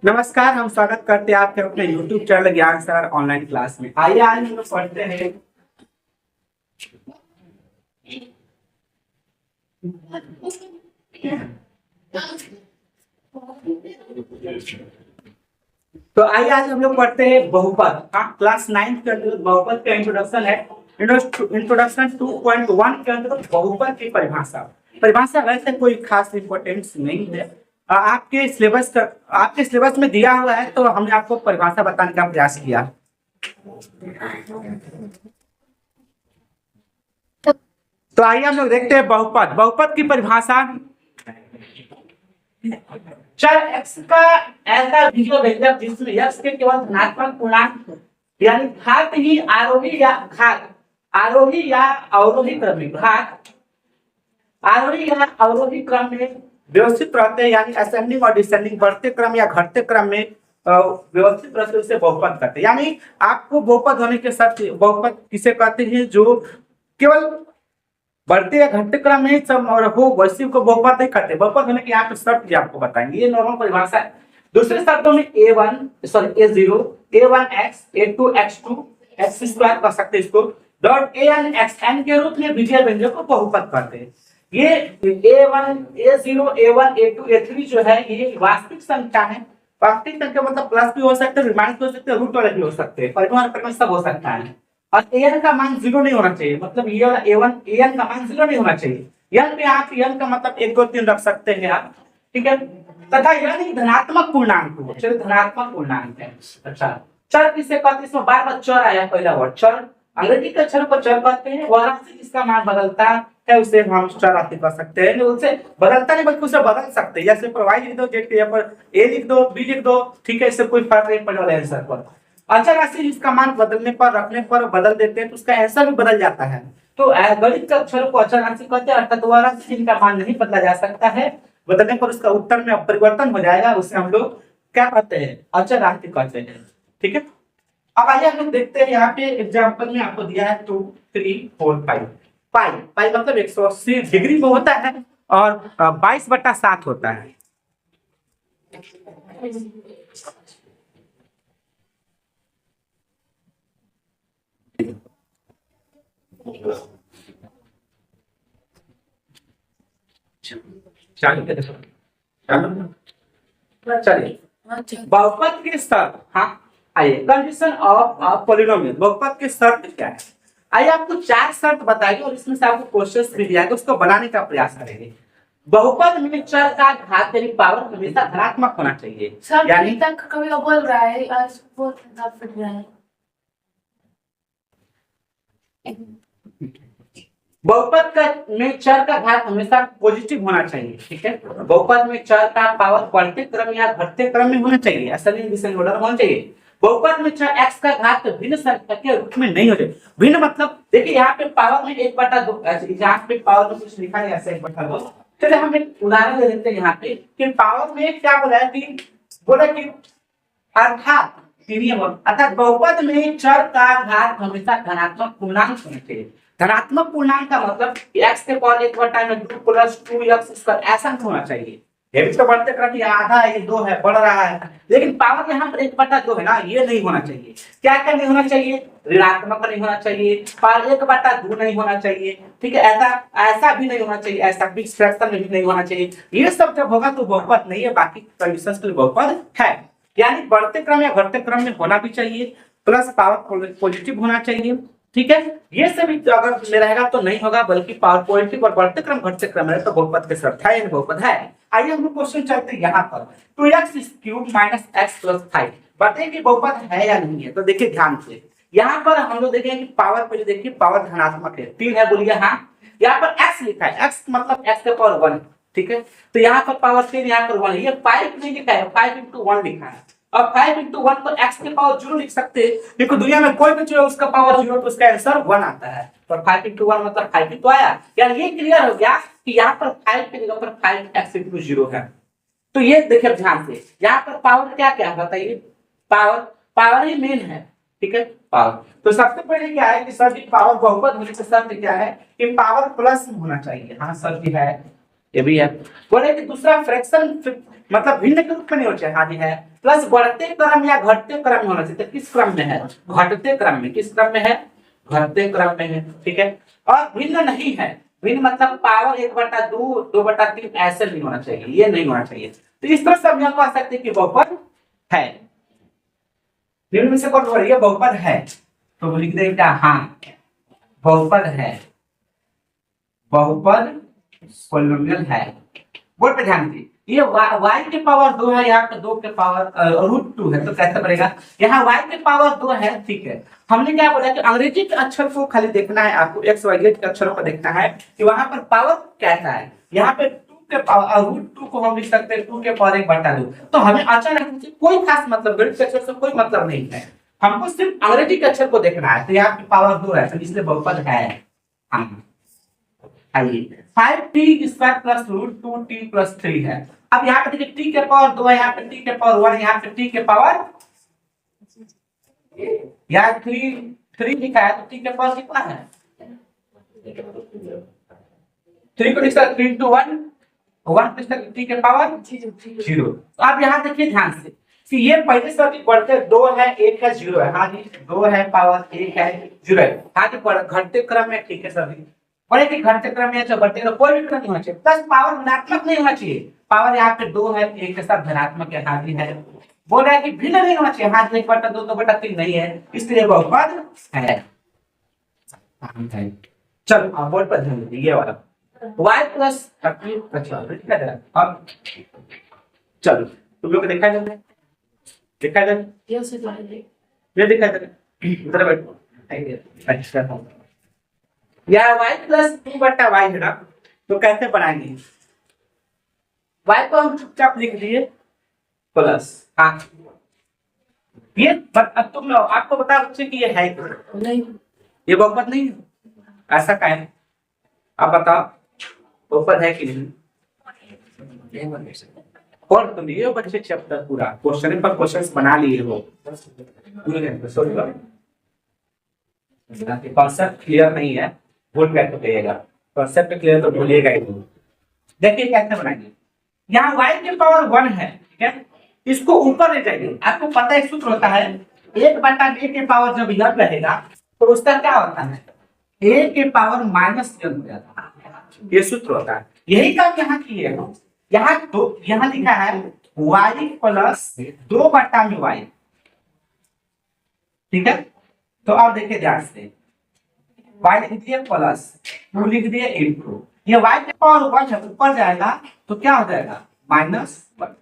नमस्कार, हम स्वागत करते हैं आपके अपने YouTube चैनल ज्ञान सर ऑनलाइन क्लास में। आइए आज हम लोग पढ़ते हैं बहुपद। हाँ, क्लास 9 के अंदर बहुपद का इंट्रोडक्शन है। इंट्रोडक्शन 2.1 के अंदर बहुपद की परिभाषा वैसे कोई खास इंपॉर्टेंस नहीं है। आपके सिलेबस में दिया हुआ है, तो हमने आपको परिभाषा बताने का प्रयास किया। तो आइए हम लोग देखते हैं बहुपद की परिभाषा। चर x का ऐसा बीजों व्यंजक जिसमें x के केवल धनात्मक पूर्णांक यानी घात ही आरोही या अवरोही क्रम में में व्यवस्थित रहते हैं, यानी असेंडिंग और डिसेंडिंग बढ़ते क्रम या घटते क्रम में व्यवस्थित रहते उसे बहुपद कहते हैं। यानी आपको बहुपद होने के साथ बहुपद किसे कहते हैं? जो केवल बढ़ते या घटते क्रम में सब और हो वैसे को बहुपद नहीं करते। बहुपद होने की यहाँ पे शर्त भी आपको बताएंगे, ये नॉर्मल परिभाषा है। दूसरे शब्दों में a0 a1x a2 x2 x2 कर सकते हैं इसको डॉट an xn के रूप में बीजीय व्यंजक को बहुपद करते हैं। ये a1 a0 a1 a2 a3 जो है ये वास्तविक संख्या है। वास्तविक संख्या मतलब प्लस भी हो सकते हैं, माइनस भी हो सकते हैं, रूट वाले भी हो सकते हैं, परिमाण क्रम सब हो सकता है। और an का मान 0 नहीं होना चाहिए, मतलब ये वाला a1 an का मान 0 नहीं होना चाहिए। n पे आप n का मतलब 1 2 3 रख सकते हैं आप, ठीक है। तथा यानी धनात्मक पूर्णांक हो, चलिए धनात्मक पूर्णांक है। अच्छा, चर किसे कहते हैं? इसमें बार-बार चर आया, पहला वर्ड चर। अंग्रेजी के अक्षर को चर कहते हैं। वह राशि जिसका मान बदलता है उसे हम चर राशि कह सकते हैं। उसे बदलता नहीं बल्कि उसे बदल सकते हैं। जैसे y लिख दो, z के यहाँ पर a लिख दो, b लिख दो, ठीक है, इससे कोई फर्क नहीं पड़ने वाला आंसर पर। अचर राशि जिसका मान बदलने पर रखने पर बदल देते हैं तो उसका आंसर भी बदल जाता है। तो गणित के अक्षरों को अचर राशि कहते हैं, अर्थात वह राशि जिनका मान नहीं बदला जा सकता है, बदलने पर उसका उत्तर में परिवर्तन हो जाएगा, उसे हम लोग क्या कहते हैं? अचर राशि कहते हैं, ठीक है। अब आइए हम लोग देखते हैं, यहाँ पे एग्जांपल में आपको दिया है 2 3 4 5। पाई मतलब 180 डिग्री में होता है और 22/7 होता है। चलिए बहुपद के शर्त। हाँ, आइए कंडीशन ऑफ पॉलिनोमियल। बहुपद के शर्त क्या है? आइए आपको 4 शर्त बताएंगे और इसमें से आपको क्वेश्चंस भी दिया है, तो उसको बनाने का प्रयास करेंगे। बहुपद में चर का घात यानी पावर हमेशा धनात्मक होना चाहिए। यानी कभी बोल रहा है आज बहुत फिट रहा है। बहुपद का में चर का घात हमेशा पॉजिटिव होना चाहिए, ठीक है। बहुपद में चर का पावर बढ़ते क्रम या घटते क्रम में होना चाहिए, असेंडिंग डिसेंडिंग ऑर्डर होना चाहिए। बहुपद में चर x का घात भिन्न संख्या के रूप में नहीं हो जाए। भिन्न मतलब देखिए यहाँ पे पावर में 1/2, यहाँ पे पावर में कुछ लिखा है ऐसे 1/2। चलिए हम एक उदाहरण ले लेते हैं यहाँ पे कि पावर में क्या बोला है कि अर्थात बहुपद में चर का घात हमेशा धनात्मक पूर्णांक होना चाहिए। धनात्मक पूर्णांक का मतलब x के पावर 1/2 प्लस 2x ऐसा होना चाहिए। ये भी तो बढ़ते क्रम आधा है, ये 2 है, बढ़ रहा है, लेकिन पावर यहाँ पर 1/2 है ना, ये नहीं होना चाहिए। क्या क्या नहीं होना चाहिए? ऋणात्मक नहीं होना चाहिए, पावर 1/2 नहीं होना चाहिए, ठीक है। ऐसा भी नहीं होना चाहिए, ऐसा भी फ्रैक्शन में भी नहीं होना चाहिए। ये सब जब होगा तो बहुपद नहीं है, बाकी कंडीशंस के लिए बहुपद है। यानी बढ़ते क्रम या घटते क्रम में होना भी चाहिए, प्लस पावर पॉजिटिव होना चाहिए, ठीक है। ये सभी अगर में रहेगा तो नहीं होगा, बल्कि पावर पॉजिटिव और बढ़ते क्रम घटते क्रम है तो बहुपद के शर्त है, बहुपद है। आइए हम क्वेश्चन चलते हैं यहाँ पर 2x³ - x + 5 बताइए कि बहुपद है या नहीं है। तो देखिए ध्यान से, यहाँ पर हम लोग देखेंगे कि पावर पहले देखिए पावर धनात्मक है, 3 है, बोलिए हाँ। यहाँ पर x लिखा है, x मतलब x के पावर 1, ठीक है। तो यहाँ पर पावर 3, यहाँ पर 1, ये 5 नहीं लिखा है, 5 × 1 लिखा है। अब 5 × 1 तो x के पावर 0 लिख सकते हैं, क्योंकि दुनिया में कोई भी जो है उसका पावर 0 तो उसका आंसर 1 आता है। तो 5 × 1 मतलब 5 ही तो आया। यानी ये क्लियर हो गया कि यहाँ पर 5 के जगह पर 5x × 0 है। तो ये देखिए ध्यान से, यहाँ पर पावर क्या क्या बताइए? पावर ही मेन है, ठीक है, पावर। तो सबसे पहले क्या है कि सर जी पावर बहुपद होने से शर्त क्या है कि पावर प्लस में होना चाहिए। हाँ सर जी है, ये भी है। बोले कि दूसरा फ्रैक्शन मतलब भिन्न के रूप में नहीं होना चाहिए, हाँ जी है। प्लस बढ़ते क्रम या घटते क्रम में होना चाहिए। तो किस क्रम में है? घटते क्रम में। किस क्रम में है? घटते क्रम में है, ठीक है। और भिन्न नहीं है, भिन्न मतलब पावर 1/2 2/3 ऐसे नहीं होना चाहिए, ये नहीं होना चाहिए। तो इस तरह से हम यहाँ कह सकते हैं कि बहुपद है। निम्न में से कौन हो रही है? बहुपद है। तो लिख दें क्या? हाँ बहुपद है, बहुपद पोलिनोमियल है। बोर्ड पे ध्यान दीजिए, ये y के पावर 2 है, यहाँ पे 2 के पावर √2 है। तो कैसे बनेगा? यहाँ y के पावर 2 है, ठीक है। हमने क्या बोला कि अंग्रेजी के अक्षर को खाली देखना है आपको, x y z के अक्षरों को देखना है कि वहां पर पावर कैसा है। यहाँ पे 2 के पावर √2 को हम लिख सकते हैं 2 के पावर 1/2। तो हमें अचानक से कोई खास मतलब, गणित के अक्षर से कोई मतलब नहीं है, हमको सिर्फ अंग्रेजी के अक्षर को देखना है। तो यहाँ पे पावर 2 है, तो इसलिए बहुपद है। आइए 5t² प्लस √2t प्लस 3 है। अब यहाँ पे देखिए t के पावर 2 है, यहाँ पे t के पावर 1, यहाँ पे t के पावर यहाँ 3 लिखा है, तो t के पावर कितना है? 3 को लिख सकते 3 to 1 1 लिख सकते t के पावर 0। तो आप यहाँ देखिए ध्यान से कि ये पहले से अभी बढ़ते 2 है 1 है 0 है, हाँ जी 2 है पावर 1 है 0 है, हाँ जी घटते क्रम में, ठीक है सभी। बड़े की घटते क्रम में या बढ़ते क्रम कोई भी क्रम नहीं होना चाहिए। प्लस पावर ऋणात्मक नहीं होना चाहिए, पावर यहाँ पे 2 है 1 के साथ धनात्मक है, हाँ जी है। बोल रहा है कि भिन्न नहीं होना चाहिए, हाँ 1/2 2/3 नहीं है, इसलिए बहुपद है। चलो आप बोर्ड पर ध्यान दीजिए, ये वाला y प्लस अब चलो तुम लोग देखा जाए, देखा जाए ये देखा जाए इधर बैठो। अच्छा यह y प्लस 2/y है ना, तो कैसे बनाएंगे? y को हम चुपचाप लिख दिए प्लस, हाँ ये तुम आपको बता बच्चे कि ये है नहीं, ये बहुपद नहीं है, ऐसा क्या है आप बताओ, बहुपद है कि नहीं? और तुम ये बच्चे चैप्टर पूरा क्वेश्चन पर क्वेश्चंस बना लिए हो, कॉन्सेप्ट क्लियर नहीं है भूल गए तो कहिएगा, कॉन्सेप्ट क्लियर तो भूलिएगा ही नहीं। देखिए कैसे बनाएंगे, यहाँ y के पावर 1 है, ठीक है, इसको ऊपर ले जाइए। आपको पता है सूत्र होता है 1/a के पावर जब यन रहेगा तो उसका क्या होता है a के पावर -n हो जाता है, ये सूत्र होता है। यही काम यहाँ किए हम, यहाँ तो यहाँ लिखा है y प्लस 2/y, ठीक है। तो आप देखिए ध्यान से y लिख दिए प्लस 2 लिख दिए इनटू, ये y के पावर 1 है, ऊपर जाएगा तो क्या हो जाएगा -1।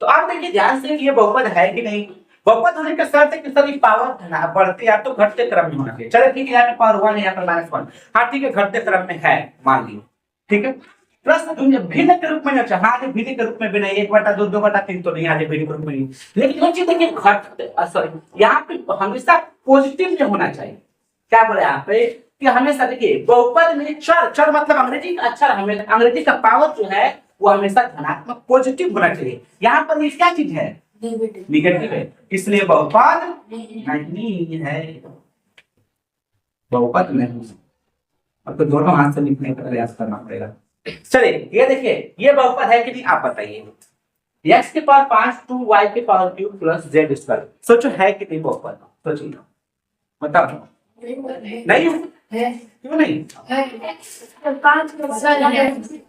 तो आप देखिए ध्यान से कि ये बहुपद है कि नहीं। बहुपद होने का शर्त है कि सभी पावर बढ़ते या तो घटते क्रम में होना चाहिए। चलो ठीक है, यहाँ पे पावर 1 है, यहाँ पर -1, हाँ ठीक है घटते क्रम में है मान लीजिए, ठीक है। प्लस भिन्न के रूप में नहीं, हाँ भिन्न के रूप में भी नहीं, 1/2 2/3 तो नहीं, आज भिन्न के रूप में नहीं। लेकिन ये चीज देखिए घट सॉरी यहाँ पे हमेशा पॉजिटिव में होना चाहिए। क्या बोले यहाँ पे कि हमेशा देखिए बहुपद में चर मतलब अंग्रेजी का अक्षर, हमें अंग्रेजी का पावर जो है वो हमेशा धनात्मक पॉजिटिव होना चाहिए। यहाँ पर ये क्या चीज है? निगेटिव है, इसलिए बहुपद नहीं है, बहुपद नहीं। अब तो दोनों हाथ से लिखने का प्रयास करना पड़ेगा। चलिए ये देखिए ये बहुपद है कि नहीं आप बताइए। x के पावर 5 टू y के पावर 3 प्लस z², सोचो है कि नहीं बहुपद? सोचिए बताओ। नहीं है, क्यों नहीं?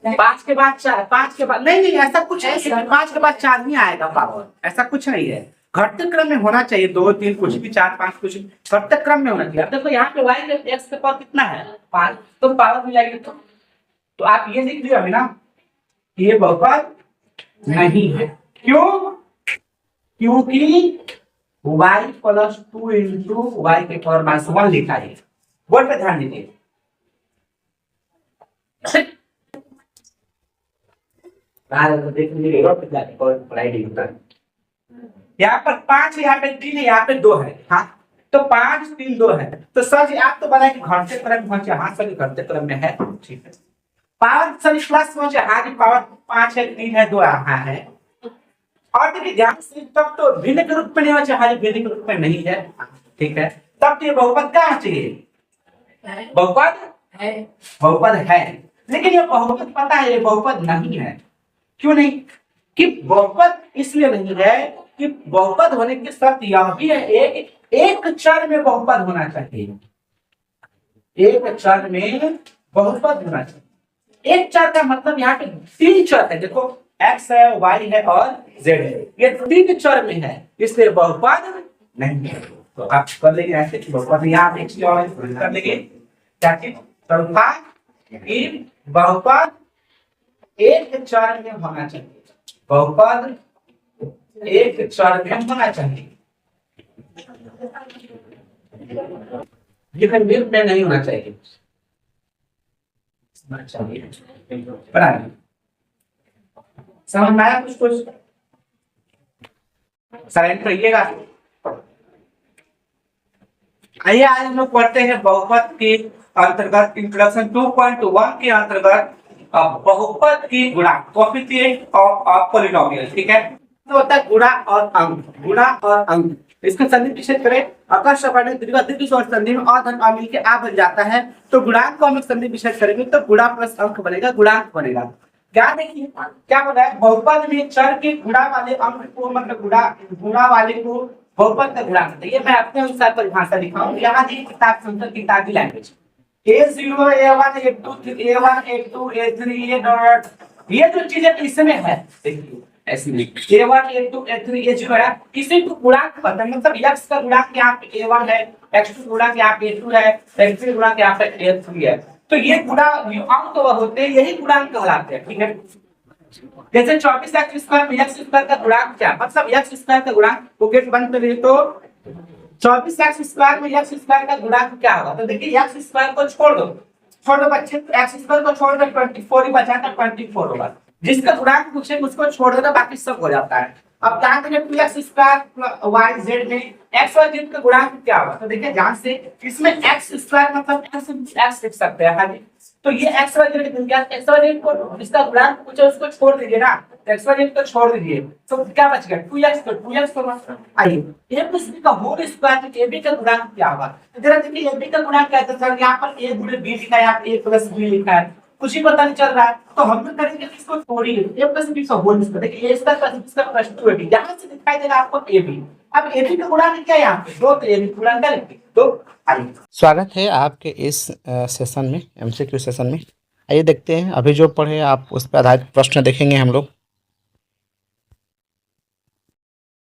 5 के बाद 4, 5 के बाद नहीं ऐसा कुछ नहीं, 5 के बाद 4 ही आएगा पावर, ऐसा कुछ नहीं है। घटते क्रम में होना चाहिए, 2 3 कुछ भी 4 5 कुछ घटते क्रम में होना चाहिए। अब देखो यहाँ पे y के x के पावर कितना है 5, तो पावर मिलाएंगे तो आप ये लिख दिया ना ये बहुपद नहीं है। क्यों? क्योंकि y प्लस 2 इंटू y के पावर -1 लिखा है। बोर्ड पे ध्यान दीजिए, यहाँ पर 5 यहाँ पे 3 है, यहाँ पे 2 है, हाँ तो 5 3 2 है। तो सर जी आप तो बनाए कि घटते क्रम में, हाँ सर घटते क्रम में है, ठीक है। पावर सर प्लस पहुंचे, हाँ जी पावर 5 है 3 है 2 हाँ है। और देखिए ध्यान से तब तो भिन्न के रूप में नहीं होना, हाँ भिन्न के रूप में नहीं है, ठीक है। तब तो ये बहुपद क्या चाहिए? बहुपद है, बहुपद है। लेकिन ये बहुपद पता है, ये बहुपद नहीं है। क्यों नहीं? कि बहुपद इसलिए नहीं है कि बहुपद होने की शर्त यह भी है, एक चर में बहुपद होना चाहिए, एक चर में बहुपद होना चाहिए। एक चर का मतलब यहाँ पे 3 चर है, देखो x है, y है और z है, ये 3 चर में है, इसलिए बहुपद नहीं है। तो आप कर लेंगे ऐसे बहुपद, यहाँ एक चीज और कर लेंगे, क्या चीज? चौथा कि बहुपद एक चर में होना चाहिए, बहुपद एक चर में होना चाहिए, लेकिन मिल में नहीं होना चाहिए। पढ़ाई समझ में आया कुछ? साइलेंट रहिएगा। आइए आज हम लोग पढ़ते हैं बहुपद के अंतर्गत इंट्रोडक्शन 2.1 के अंतर्गत बहुपद की गुणांक, कोएफिशिएंट ऑफ पॉलिनोमियल। ठीक है, तो होता है गुणा और अंक, गुणा और अंक। इसका संधि निषेध करें, अगर सपाटन द्विघात और संधि में अधन अ मिलके आ बन जाता है, तो गुणांक को हम संधि निषेध करेंगे तो गुणा प्लस अंक बनेगा, गुणांक बनेगा। क्या देखिए क्या बना है, बहुपद में चर के गुणा वाले अंक को मतलब गुणा वाले को बहुपद का गुणा करते हैं। ये मैं अपने अनुसार परिभाषा लिखाऊं, यहाँ दी किताब संकर किताब की language a0 a1 a2 a1 a2 a3 a dot, ये जो चीजें इसमें है देखिए ऐसे a1 a2 a3 a0 है, किसी को गुणांक पता मतलब x का गुणांक यहाँ पे a1 है, x2 गुणांक यहाँ पे a2 है, x3 गुणांक यहाँ पे a3 है, तो ये गुणा अंक होते हैं, यही गुणांक कहलाते हैं। ठीक है, जैसे 24x स्क्वायर में x स्क्वायर का गुणांक क्या, मतलब x स्क्वायर का गुणांक पॉकेट बंद करिए तो 24x स्क्वायर में x स्क्वायर का गुणांक क्या होगा, तो देखिए x स्क्वायर को छोड़ दो बच्चे, x स्क्वायर को छोड़ दो 24 ही बचा था, 24 होगा, जिसका गुणांक पूछे उसको छोड़ देना, बाकी सब हो जाता है। अब क्या करें 2x स्क्वायर y z में x और z का गुणांक क्या होगा, तो देखिए ध्यान से इसमें x स्क्वायर मतलब x लिख सकते हैं। हाँ जी, तो ये x और z क्या, x और z को इसका गुणांक पूछे उसको छोड़ दीजिए ना, x और z को छोड़ दीजिए तो क्या बच गया 2x, तो 2x को आइए a प्लस b का होल स्क्वायर तो ab का गुणांक क्या होगा, तो जरा देखिए ab का गुणांक क्या है, सर यहाँ पर a गुणे b लिखा है, यहाँ पे a प्लस b लिखा है, कुछ ही पता नहीं चल रहा है, तो हम लोग करेंगे इसको छोड़िए a प्लस b का होल स्क्वायर, देखिए a square plus b square plus 2ab, यहाँ से दिखाई देगा आपको ab। अब ab का गुणांक क्या है यहाँ पे 2, तो ab गुणांक करेंगे तो आइए। स्वागत है आपके इस सेशन में, एमसीक्यू सेशन में। आइए देखते हैं अभी जो पढ़े आप उस पर आधारित प्रश्न देखेंगे हम लोग।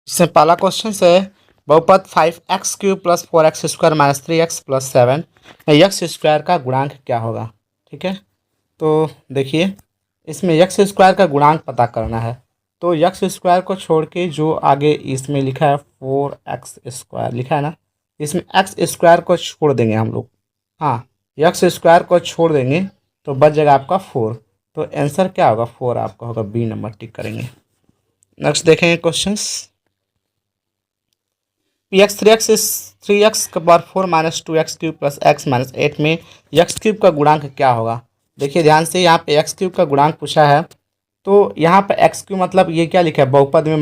इसमें पहला क्वेश्चन है बहुपद 5x cube plus 4x square minus 3x plus 7 x square का गुणांक क्या होगा। ठीक है, तो देखिए इसमें x स्क्वायर का गुणांक पता करना है, तो x स्क्वायर को छोड़ के जो आगे इसमें लिखा है 4x स्क्वायर लिखा है ना, इसमें x स्क्वायर को छोड़ देंगे हम लोग। हाँ, x स्क्वायर को छोड़ देंगे तो बच जाएगा आपका 4, तो आंसर क्या होगा 4 आपका होगा, बी नंबर टिक करेंगे। नेक्स्ट देखेंगे क्वेश्चंस। px 3x का power 4 minus 2x cube plus x minus 8 में x क्यूब का गुणांक क्या होगा। देखिए ध्यान से यहाँ पे x क्यूब का गुणांक पूछा है, तो यहाँ पे x क्यूब मतलब ये क्या लिखा है बहुपद में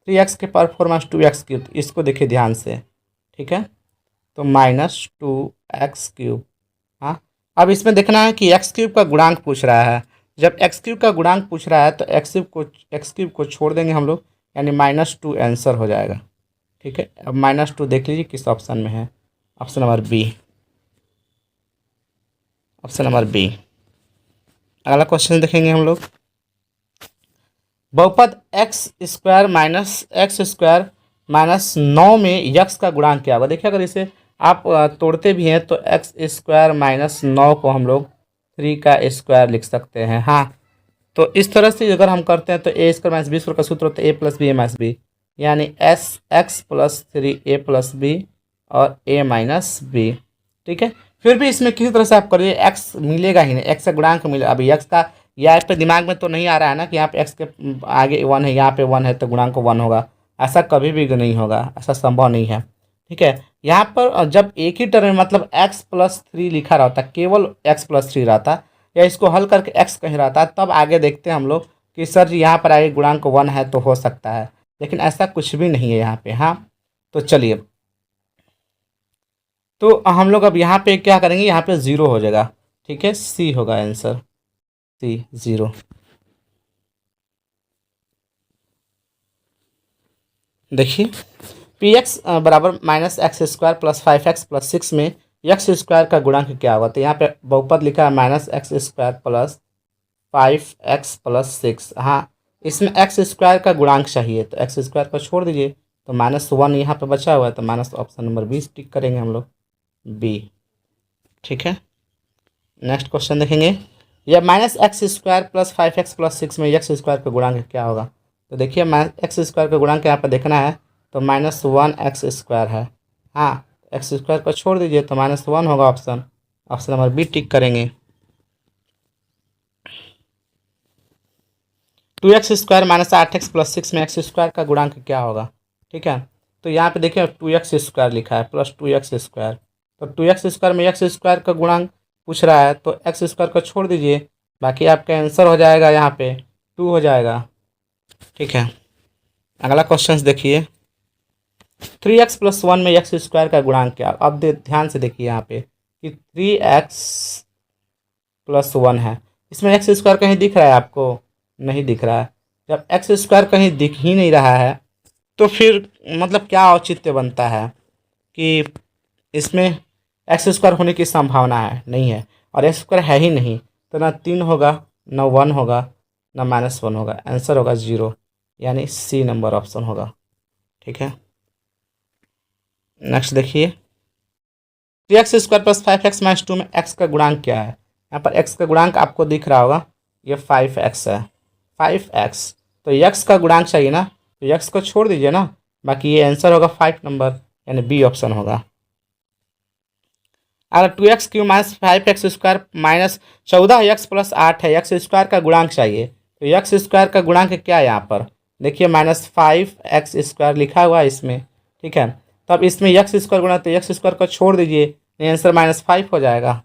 3x के पावर 4 माइनस 2x क्यूब, इसको देखिए ध्यान से। ठीक है, तो माइनस 2x क्यूब। हाँ, अब इसमें देखना है कि x क्यूब का गुणांक पूछ रहा है, जब x क्यूब का गुणांक पूछ रहा है तो x क्यूब को छोड़ देंगे हम लोग, यानी -2 आंसर हो जाएगा। ठीक है, अब -2 देख लीजिए किस ऑप्शन में है, option number b, option number b. अगला क्वेश्चन देखेंगे हम लोग। बहुपद x square minus x square minus 9 में x का गुणांक क्या होगा। देखिए अगर इसे आप तोड़ते भी हैं तो x स्क्वायर माइनस 9 को हम लोग 3 का स्क्वायर लिख सकते हैं। हाँ, तो इस तरह से अगर हम करते हैं तो a square minus B square का सूत्र होता है a plus B A minus B, यानी एस x plus 3a plus B और a माइनस बी। ठीक है, फिर भी इसमें किसी तरह से आप करिए x मिलेगा ही नहीं, x का गुणांक मिलेगा। अभी x का या पे दिमाग में तो नहीं आ रहा है ना कि यहाँ पे x के आगे 1 है, यहाँ पे 1 है तो गुणांक 1 होगा, ऐसा कभी भी नहीं होगा, ऐसा संभव नहीं है। ठीक है, यहाँ पर जब एक ही टर्म में मतलब x प्लस 3 लिखा रहता, केवल x प्लस 3 रहता, या इसको हल करके x कहीं रहता, तब आगे देखते हैं हम लोग कि सर जी यहाँ पर आगे गुणांक 1 है तो हो सकता है, लेकिन ऐसा कुछ भी नहीं है यहाँ पे। हाँ, तो चलिए, तो हम लोग अब यहाँ पे क्या करेंगे, यहाँ पे 0 हो जाएगा। ठीक है, सी होगा आंसर। सी 0। देखिए पी एक्स बराबर minus x square plus 5x plus 6 में एक्स स्क्वायर का गुणांक क्या होगा। तो यहाँ पे बहुपद लिखा है minus x square plus 5x plus 6। हाँ, इसमें एक्स स्क्वायर का गुणांक चाहिए, तो एक्स स्क्वायर को छोड़ दीजिए, तो -1 यहाँ पे बचा हुआ है, तो माइनस ऑप्शन नंबर 20 टिक करेंगे हम लोग, बी। ठीक है, नेक्स्ट क्वेश्चन देखेंगे। यह minus x square plus 5x plus 6 में एक्स स्क्वायर का गुणांक क्या होगा। तो देखिए एक्स स्क्वायर का गुणांक यहाँ पर देखना है, तो -1x स्क्वायर है। हाँ, एक्स स्क्वायर को छोड़ दीजिए, तो -1 होगा option, option number b tick करेंगे। 2x square minus 8x plus 6 में एक्स स्क्वायर का गुणांक क्या होगा। ठीक है, तो यहाँ पे देखिए 2x स्क्वायर लिखा है प्लस 2x स्क्वायर, तो 2x स्क्वायर में एक्स स्क्वायर का गुणांक पूछ रहा है, तो एक्स स्क्वायर को छोड़ दीजिए, बाकी आपका आंसर हो जाएगा यहाँ पे 2 हो जाएगा। ठीक है, अगला क्वेश्चन देखिए। 3x प्लस 1 में एक्स स्क्वायर का गुणांक क्या। अब ध्यान से देखिए यहाँ पे कि 3x प्लस 1 है, इसमें एक्स स्क्वायर कहीं दिख रहा है आपको, नहीं दिख रहा है। जब एक्स स्क्वायर कहीं दिख ही नहीं रहा है, तो फिर मतलब क्या औचित्य बनता है कि इसमें एक्स स्क्वायर होने की संभावना है, नहीं है, और एक्स स्क्वायर है ही नहीं, तो ना 3 होगा, ना 1 होगा, ना -1 होगा, आंसर होगा 0, यानी सी नंबर ऑप्शन होगा। ठीक है, नेक्स्ट देखिए। 3x square plus 5x minus 2 में x का गुणांक क्या है। यहाँ पर x का गुणांक आपको दिख रहा होगा, ये 5x है, 5x, तो x का गुणांक चाहिए ना, तो x को छोड़ दीजिए ना, बाकी ये आंसर होगा 5 नंबर, यानी बी ऑप्शन होगा। अगर 2x Q minus 5x square minus 14x plus 8 है, एक्स स्क्वायर का गुणांक चाहिए, तो एक्स स्क्वायर का गुणांक क्या है यहाँ पर, देखिए -5x स्क्वायर लिखा हुआ है इसमें। ठीक है, तो अब इसमें एक्स स्क्वायर गुणा, तो एक्स स्क्वायर को छोड़ दीजिए, आंसर -5 हो जाएगा।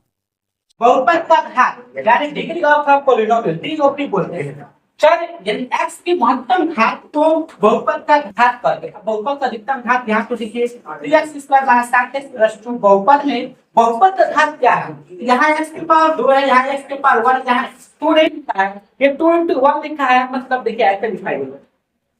बहुपद का घात यानी degree of a polynomial, DOP बोलते हैं। चल यानी x की महत्तम घात को बहुपद का घात करते हैं। बहुपद का अधिकतम घात यहाँ तो देखिए 3x square minus 7x plus 2। बहुपद में बहुपद का घात क्या है, यहाँ x की पावर 2 है, यहाँ x की पावर 1, यहाँ 2 नहीं लिखा है, ये 2 into 1 लिखा है, मतलब देखिए ऐसे लिखा है,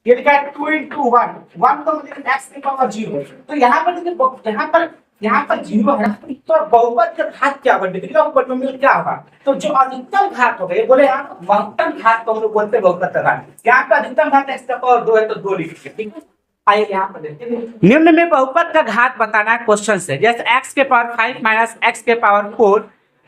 ये लिखा है 2 into 1, 1 तो मतलब x की पावर 0। तो यहाँ पर देखिए, यहाँ पर 0 है, तो बहुपद का घात क्या होगा, डिग्री ऑफ पॉलिनोमियल क्या होगा, तो जो अधिकतम घात होगा, ये बोले यार महत्तम घात को हम लोग बोलते हैं बहुपद का घात। यहाँ पे अधिकतम घात x का पावर 2 है, तो 2 लिखिए। ठीक है, आइए यहाँ पर देखते हैं। निम्न में बहुपद का घात बताना है क्वेश्चन से, जैसे x के पावर 5 माइनस x के पावर 4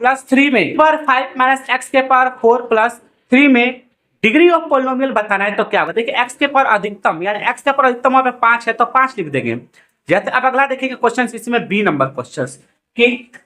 प्लस 3 में, पर 5 माइनस x के पावर 4 प्लस 3 में डिग्री ऑफ पॉलिनोमियल बताना है, तो क्या होगा, देखिए x के पावर अधिकतम, यानी x के पावर अधिकतम वहां पे 5 है, तो 5 लिख देंगे। जैसे अब अगला देखेंगे क्वेश्चन, इसमें बी नंबर क्वेश्चन कि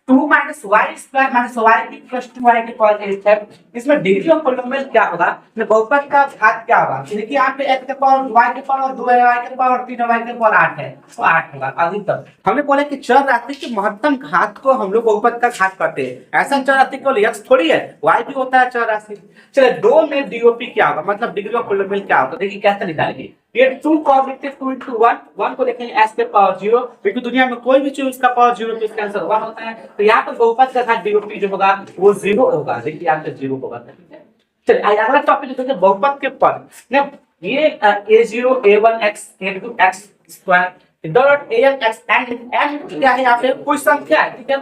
2 minus y square minus y की प्लस 2y की पावर 8 है, इसमें डिग्री ऑफ पॉलिनोमियल क्या होगा, बहुपद का घात क्या होगा। देखिए यहाँ पे x के पावर y के पावर 2 है, y के पावर 3 है, y के पावर 8 है, तो 8 होगा अधिकतम। हमने बोला कि चर राशि के महत्तम घात को हम लोग बहुपद का घात करते हैं, ऐसा चर राशि केवल x थोड़ी है, y भी होता है चर राशि। चलिए 2 में डीओपी क्या होगा, मतलब डिग्री ऑफ पॉलिनोमियल क्या होगा, देखिए कैसे निकालेंगे। ये 2 को लिखते हैं 2 into 1, 1 को लिखेंगे s के पावर 0, क्योंकि दुनिया में कोई भी चीज उसका पावर 0 तो इसका आंसर 1 होता है, तो यहाँ पर बहुपद का घात डीओपी जो होगा वो 0 होगा, देखिए यहाँ पे 0 होगा। चलिए अगला टॉपिक देखिए बहुपद के पद ने, ये a0 a1 x a2 x square dot an x and n क्या है, यहाँ पे कोई संख्या है। ठीक है,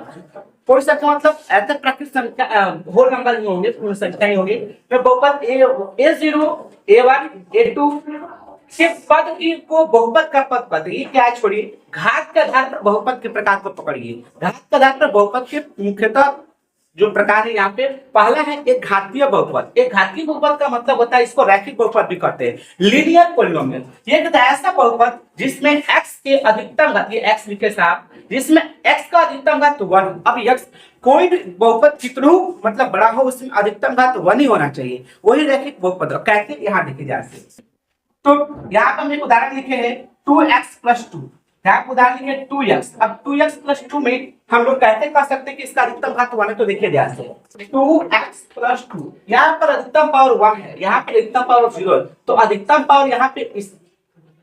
कोई संख्या मतलब ऐसे प्राकृतिक संख्या होल नंबर नहीं होंगे, पूर्ण संख्या ही होगी। तो बहुपद a0 a1 a2 के पद की को बहुपद का पद कहते हैं। ये क्या है, छोड़िए, घात के आधार पर बहुपद के प्रकार को पकड़िए। घात के आधार पर बहुपद के मुख्यतः जो प्रकार है, यहाँ पे पहला है एक घातीय बहुपद। एक घातीय बहुपद का मतलब होता है, इसको रैखिक बहुपद भी कहते हैं, लीनियर पॉलिनोमियल। ये एक ऐसा बहुपद जिसमें x के अधिकतम घात, ये x लिखे साहब, जिसमें x का अधिकतम घात 1। अब x कोई भी बहुपद कितना मतलब बड़ा हो, उसमें अधिकतम घात 1 ही होना चाहिए, वही रैखिक बहुपद। कैसे, यहाँ देखे जाए, तो यहाँ पर हम एक उदाहरण लिखे हैं 2x प्लस 2, यहाँ पर उदाहरण लिखे 2x। अब 2x प्लस 2 में हम लोग कैसे कह सकते हैं कि इसका अधिकतम घात 1 है, तो देखिए ध्यान से 2x प्लस 2, यहाँ पर अधिकतम पावर 1 है, यहाँ पर अधिकतम पावर 0 है, तो अधिकतम पावर यहाँ पे इस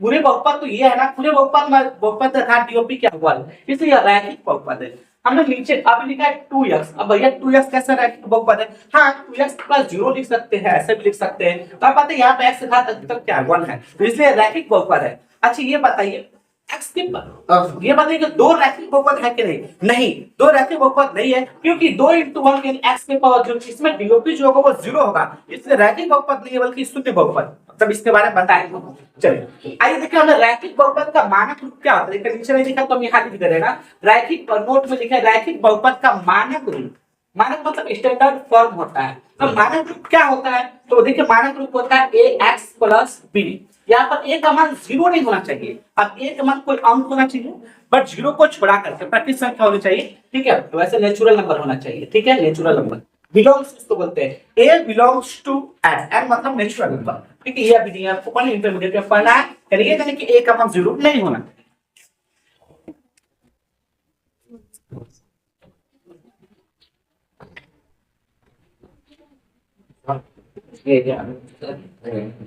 पूरे बहुपद तो ये है ना, पूरे बहुपद का घात डीओपी क्या 1, इसलिए रैखिक बहुपद है। हमने नीचे अब लिखा है 2x। अब भैया 2x कैसा रैखिक बहुपद है? हाँ 2x प्लस 0 लिख सकते हैं, ऐसे भी लिख सकते हैं। तो आप बताइए यहाँ पे x का घात अधिकतम क्या है? 1 है, तो इसलिए रैखिक बहुपद है। अच्छा ये बताइए x के ये बताइए कि दो रैखिक बहुपद है कि नहीं? नहीं, दो रैखिक बहुपद नहीं है, क्योंकि 2 × 1 यानी x के पावर 0, इसमें डीओपी जो होगा वो 0 होगा, इसलिए रैखिक बहुपद नहीं है बल्कि शून्य बहुपद। तब इसके बारे में बताएंगे। चलिए आइए देखिए हमें रैखिक बहुपद का मानक रूप क्या होता है। देखिए नीचे नहीं लिखा तो हम यहाँ लिख दे ना, रैखिक नोट में लिखा है रैखिक बहुपद का मानक रूप। मानक मतलब स्टैंडर्ड फॉर्म होता है। तो मानक रूप क्या होता है? तो देखिए मानक रूप होता है ax प्लस b। यहाँ पर a का मान 0 नहीं होना चाहिए। अब a का मान कोई अंक होना चाहिए, बट 0 को छोड़ा करके प्राकृतिक संख्या होनी चाहिए, ठीक है? तो वैसे नेचुरल नंबर होना चाहिए, ठीक है? नेचुरल नंबर बिलोंग्स इसको बोलते हैं, a बिलोंग्स टू n मतलब नेचुरल नंबर, ठीक है? ये अभी नहीं आपको पढ़ना, इंटरमीडिएट में पढ़ना है, यानी कि a का मान 0 नहीं होना।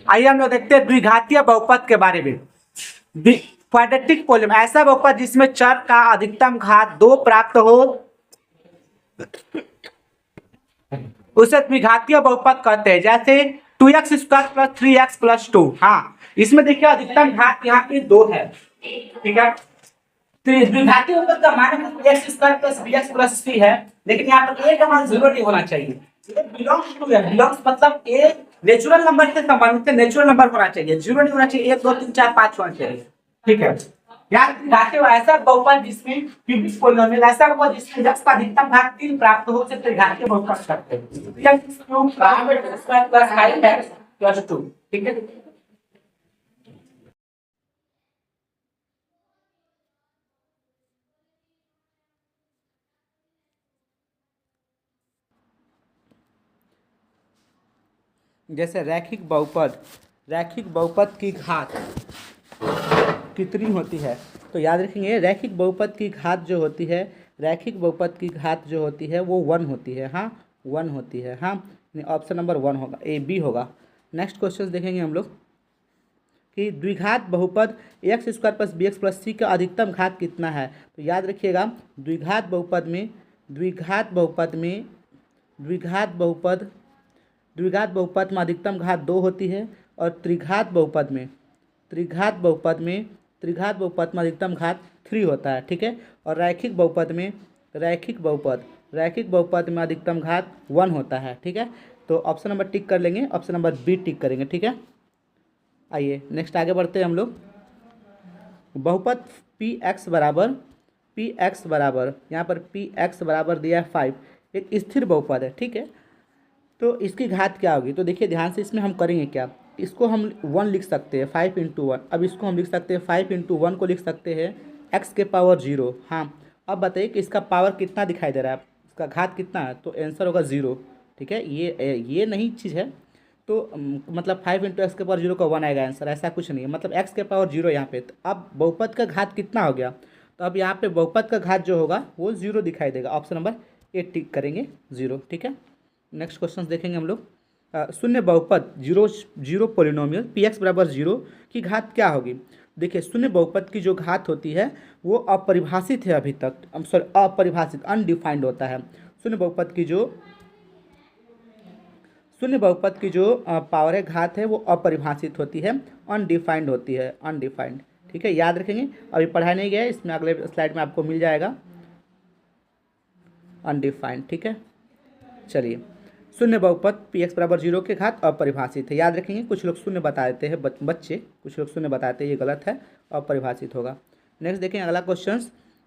आइए हम लोग देखते हैं द्विघातीय बहुपद के बारे में। क्वाड्रेटिक पॉलीनॉमियल ऐसा बहुपद जिसमें चर का अधिकतम घात 2 प्राप्त हो, उसे द्विघातीय बहुपद कहते हैं। जैसे 2x square plus 3x plus 2। हाँ इसमें देखिए अधिकतम घात यहाँ पे 2 है, ठीक है? तो द्विघातीय बहुपद का मान x square plus bx plus c है, लेकिन यहाँ पर a का मान 0 नहीं होना चाहिए। बिलोंग्स टू है, बिलोंग्स मतलब a नेचुरल नंबर से संबंधित नेचुरल नंबर होना चाहिए, 0 नहीं होना चाहिए, 1 2 3 4 5 होना चाहिए, ठीक है? यार घातीय ऐसा बहुपद जिसमें क्यूबिक पॉलीनॉमियल ऐसा बहुपद जिसमें x का अधिकतम घात 3 प्राप्त हो, उसे घातीय बहुपद कहते हैं। x cube square plus 5x plus 2, ठीक है? जैसे रैखिक बहुपद की घात कितनी होती है? तो याद रखेंगे रैखिक बहुपद की घात जो होती है, रैखिक बहुपद की घात जो होती है वो 1 होती है। हाँ 1 होती है। हाँ ऑप्शन नंबर 1 होगा, ए बी होगा। नेक्स्ट क्वेश्चन देखेंगे हम लोग कि द्विघात बहुपद x square plus B x plus C का अधिकतम घात कितना है? तो याद रखिएगा द्विघात बहुपद में अधिकतम घात 2 होती है, और त्रिघात बहुपद में अधिकतम घात 3 होता है, ठीक है? और रैखिक बहुपद में अधिकतम घात 1 होता है, ठीक है? तो ऑप्शन नंबर टिक कर लेंगे, ऑप्शन नंबर बी टिक करेंगे, ठीक है? आइए नेक्स्ट आगे बढ़ते हैं हम लोग। बहुपद पी एक्स बराबर यहाँ पर पी एक्स बराबर दिया है 5, एक स्थिर बहुपद है, ठीक है? तो इसकी घात क्या होगी? तो देखिए ध्यान से, इसमें हम करेंगे क्या, इसको हम 1 लिख सकते हैं, 5 × 1। अब इसको हम लिख सकते हैं 5 × 1 को लिख सकते हैं x के पावर 0। हाँ अब बताइए कि इसका पावर कितना दिखाई दे रहा है, इसका घात कितना है? तो आंसर होगा 0, ठीक है? ये नहीं चीज़ है, तो मतलब 5 × x के पावर 0 का 1 आएगा आंसर, ऐसा कुछ नहीं है, मतलब x के पावर 0 यहाँ पे। तो अब बहुपद का घात कितना हो गया? तो अब यहाँ पे बहुपद का घात जो होगा वो 0 दिखाई देगा, ऑप्शन नंबर ए टिक करेंगे 0, ठीक है? नेक्स्ट क्वेश्चन देखेंगे हम लोग। शून्य बहुपद जीरो पॉलिनोमियल पी एक्स बराबर 0 की घात क्या होगी? देखिए शून्य बहुपद की जो घात होती है वो अपरिभाषित है, अभी तक अपरिभाषित अनडिफाइंड होता है। शून्य बहुपद की जो पावर है, घात है, वो अपरिभाषित होती है, अनडिफाइंड होती है, अनडिफाइंड, ठीक है? याद रखेंगे, अभी पढ़ाया नहीं गया है, इसमें अगले स्लाइड में आपको मिल जाएगा अनडिफाइंड, ठीक है? चलिए शून्य बहुपद पी एक्स बराबर 0 के घात अपरिभाषित है, याद रखेंगे। कुछ लोग शून्य बता देते हैं बच्चे, कुछ लोग शून्य बताते हैं, ये गलत है, अपरिभाषित होगा। नेक्स्ट देखें अगला क्वेश्चन,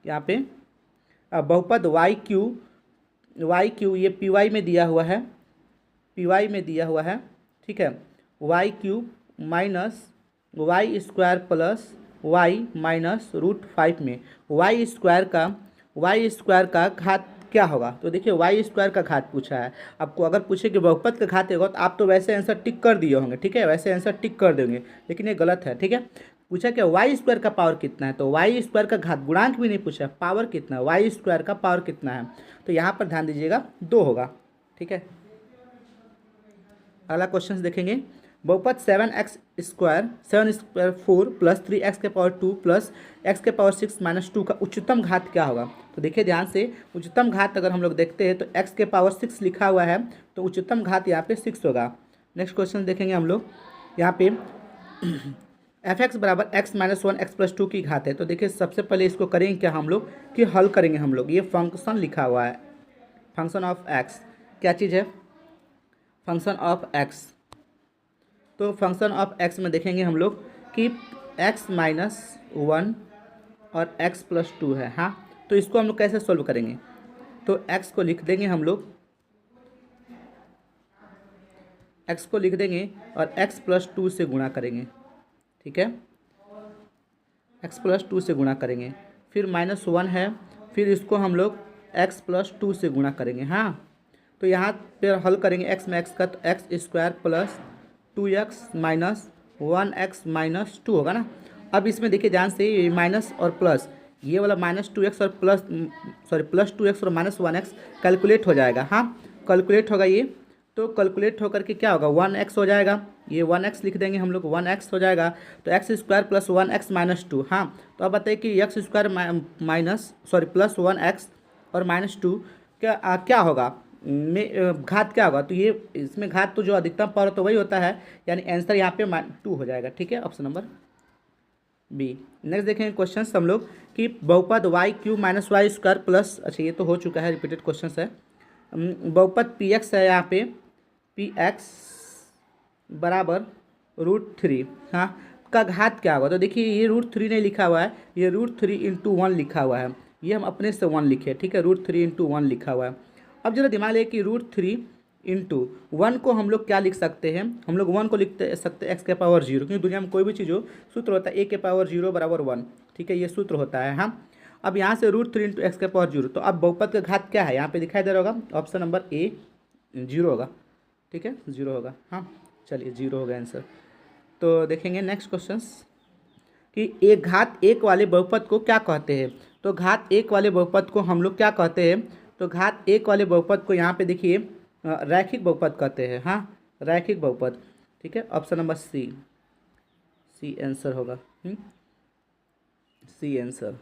यहाँ पे बहुपद वाई क्यू ये पी वाई में दिया हुआ है, ठीक है? Y cube minus y square plus y minus √5 में वाई स्क्वायर का घात क्या होगा? तो देखिए वाई स्क्वायर का घात पूछा है आपको। अगर पूछे कि बहुपद का घात होगा तो आप तो वैसे आंसर टिक कर दिए होंगे, ठीक है? वैसे आंसर टिक कर देंगे, लेकिन ये गलत है, ठीक है? पूछा कि वाई स्क्वायर का पावर कितना है, तो वाई स्क्वायर का घात, गुणांक भी नहीं पूछा, पावर कितना है, वाई स्क्वायर का पावर कितना है? तो यहाँ पर ध्यान दीजिएगा 2 होगा, ठीक है? अगला क्वेश्चन देखेंगे। बहुपद 7x² 4 plus 3x² plus x⁻6 - 2 का उच्चतम घात क्या होगा। तो देखिए ध्यान से, उच्चतम घात अगर हम लोग देखते हैं तो x⁻6 लिखा हुआ है, तो उच्चतम घात यहाँ पे 6 होगा। नेक्स्ट क्वेश्चन देखेंगे हम लोग, यहाँ पे f(x) बराबर x - 1 x+2 की घात है। तो देखिए सबसे पहले इसको करेंगे क्या हम लोग कि हल करेंगे हम लोग। ये फंक्शन लिखा हुआ है, फंक्शन ऑफ x, क्या चीज़ है, फंक्शन ऑफ x। तो फंक्शन ऑफ x में देखेंगे हम लोग कि x - 1 और x+2 है। हाँ, तो इसको हम लोग कैसे सोल्व करेंगे, तो x को लिख देंगे हम लोग, x को लिख देंगे और x+2 से गुणा करेंगे, ठीक है, x+2 से गुणा करेंगे, फिर -1 है, फिर इसको हम लोग x+2 से गुणा करेंगे। हाँ, तो यहाँ पर हल करेंगे x में x का, तो x² plus 2x minus 1x - 2 होगा ना। अब इसमें देखिए ध्यान से, ये माइनस और प्लस, ये वाला -2x और प्लस 2x और -1x कैलकुलेट हो जाएगा। हाँ, कैलकुलेट होगा ये, तो कैलकुलेट होकर के क्या होगा, 1x हो जाएगा, ये 1x लिख देंगे हम लोग, 1x हो जाएगा। तो x² प्लस 1x - 2। हाँ, तो अब बताइए कि x² प्लस 1x और -2 क्या होगा, में घात क्या होगा। तो ये इसमें घात तो जो अधिकतम पावर तो वही होता है, यानी आंसर यहाँ पे 2 हो जाएगा, ठीक है, ऑप्शन नंबर बी। नेक्स्ट देखेंगे क्वेश्चन हम लोग कि बहुपद y³ - y² प्लस, अच्छा ये तो हो चुका है, रिपीटेड क्वेश्चन है। बहुपद px है, यहाँ पे px बराबर √3, हाँ, का घात क्या होगा। तो देखिए ये √3 नहीं लिखा हुआ है, ये √3 × 1 लिखा हुआ है, ये हम अपने से 1 लिखे, ठीक है, √3 × 1 लिखा हुआ है। अब जरा दिमाग ले कि √3 × 1 को हम लोग क्या लिख सकते हैं, हम लोग 1 को लिख सकते हैं x⁻0, क्योंकि दुनिया में कोई भी चीज़ हो सूत्र होता है a⁻0 = 1, ठीक है, ये सूत्र होता है। हाँ, अब यहाँ से √3 × x⁻0, तो अब बहुपद का घात क्या है, यहाँ पे दिखाई दे रहा होगा, ऑप्शन नंबर ए 0 होगा, ठीक है, 0 होगा। हाँ, चलिए 0 होगा आंसर। तो देखेंगे नेक्स्ट क्वेश्चन कि एक घात 1 वाले बहुपद को क्या कहते हैं। तो घात 1 वाले बहुपद को हम लोग क्या कहते हैं, तो घात 1 वाले बहुपद को यहाँ पे देखिए रैखिक बहुपद कहते हैं। हाँ, रैखिक बहुपद, ठीक है, ऑप्शन नंबर सी आंसर होगा, सी आंसर।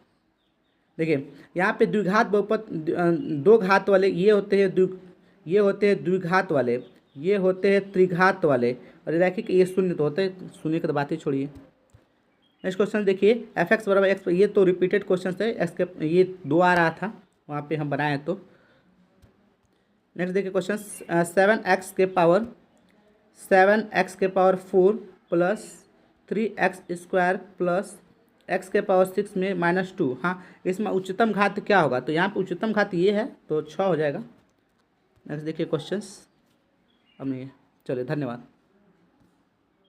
देखिए यहाँ पे द्विघात बहुपद, 2 घात वाले ये होते हैं, द्विघात वाले, ये होते हैं त्रिघात वाले, और रैखिक ये शून्य तो होते हैं, शून्य की तो बात ही छोड़िए। नेक्स्ट क्वेश्चन देखिए, f(x) बराबर x, ये तो रिपीटेड क्वेश्चन है, x के ये 2 आ रहा था, वहाँ पे हम बनाए तो। नेक्स्ट देखिए question, 7x⁴ plus 3x² plus x⁻6 में -2। हाँ, इसमें उच्चतम घात क्या होगा, तो यहाँ पे उच्चतम घात ये है, तो 6 हो जाएगा। नेक्स्ट देखिए क्वेश्चंस, अब नहीं, चलिए धन्यवाद।